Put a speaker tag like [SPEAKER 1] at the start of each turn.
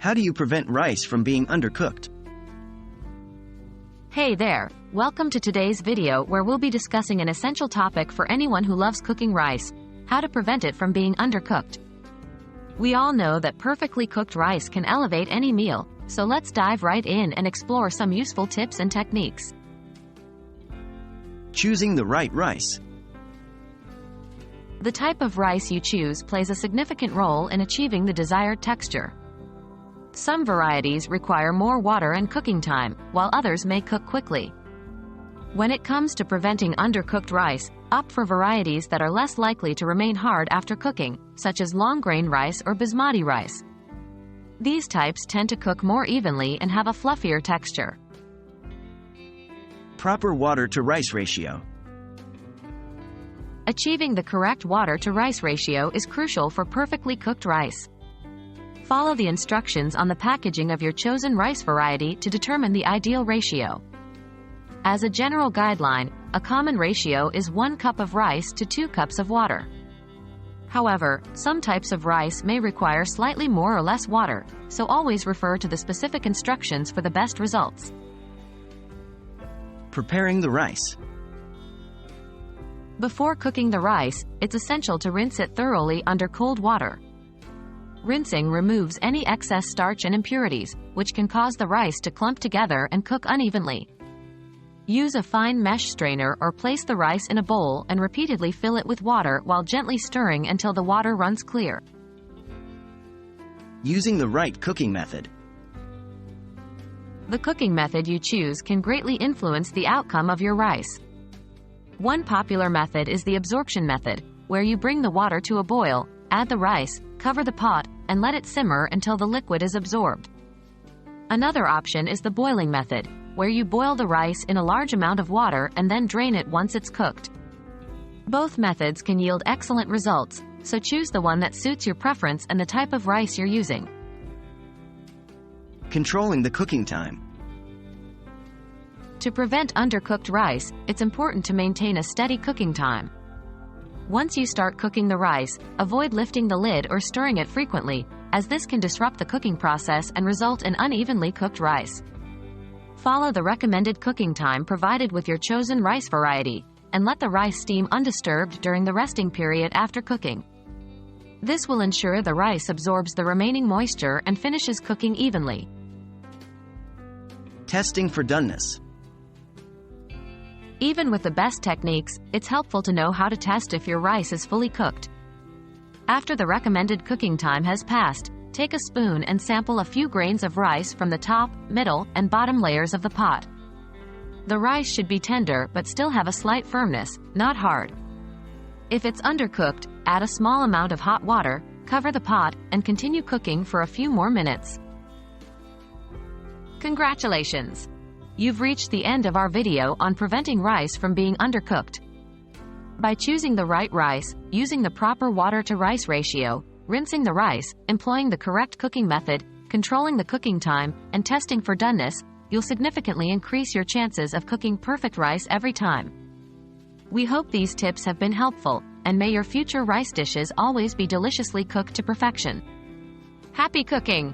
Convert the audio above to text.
[SPEAKER 1] How do you prevent rice from being undercooked?
[SPEAKER 2] Hey there, welcome to today's video where we'll be discussing an essential topic for anyone who loves cooking rice: how to prevent it from being undercooked. We all know that perfectly cooked rice can elevate any meal, so let's dive right in and explore some useful tips and techniques.
[SPEAKER 1] Choosing the right rice.
[SPEAKER 2] The type of rice you choose plays a significant role in achieving the desired texture. Some varieties require more water and cooking time, while others may cook quickly. When it comes to preventing undercooked rice, opt for varieties that are less likely to remain hard after cooking, such as long-grain rice or basmati rice. These types tend to cook more evenly and have a fluffier texture.
[SPEAKER 1] Proper water-to-rice ratio.
[SPEAKER 2] Achieving the correct water-to-rice ratio is crucial for perfectly cooked rice. Follow the instructions on the packaging of your chosen rice variety to determine the ideal ratio. As a general guideline, a common ratio is 1 cup of rice to 2 cups of water. However, some types of rice may require slightly more or less water, so always refer to the specific instructions for the best results.
[SPEAKER 1] Preparing the rice.
[SPEAKER 2] Before cooking the rice, it's essential to rinse it thoroughly under cold water. Rinsing removes any excess starch and impurities, which can cause the rice to clump together and cook unevenly. Use a fine mesh strainer or place the rice in a bowl and repeatedly fill it with water while gently stirring until the water runs clear.
[SPEAKER 1] Using the right cooking method.
[SPEAKER 2] The cooking method you choose can greatly influence the outcome of your rice. One popular method is the absorption method, where you bring the water to a boil, add the rice, cover the pot, and let it simmer until the liquid is absorbed. Another option is the boiling method, where you boil the rice in a large amount of water and then drain it once it's cooked. Both methods can yield excellent results, so choose the one that suits your preference and the type of rice you're using.
[SPEAKER 1] Controlling the cooking time.
[SPEAKER 2] To prevent undercooked rice, it's important to maintain a steady cooking time. Once you start cooking the rice, avoid lifting the lid or stirring it frequently, as this can disrupt the cooking process and result in unevenly cooked rice. Follow the recommended cooking time provided with your chosen rice variety, and let the rice steam undisturbed during the resting period after cooking. This will ensure the rice absorbs the remaining moisture and finishes cooking evenly.
[SPEAKER 1] Testing for doneness.
[SPEAKER 2] Even with the best techniques, it's helpful to know how to test if your rice is fully cooked. After the recommended cooking time has passed, take a spoon and sample a few grains of rice from the top, middle, and bottom layers of the pot. The rice should be tender but still have a slight firmness, not hard. If it's undercooked, add a small amount of hot water, cover the pot, and continue cooking for a few more minutes. Congratulations! You've reached the end of our video on preventing rice from being undercooked. By choosing the right rice, using the proper water-to-rice ratio, rinsing the rice, employing the correct cooking method, controlling the cooking time, and testing for doneness, you'll significantly increase your chances of cooking perfect rice every time. We hope these tips have been helpful, and may your future rice dishes always be deliciously cooked to perfection. Happy cooking!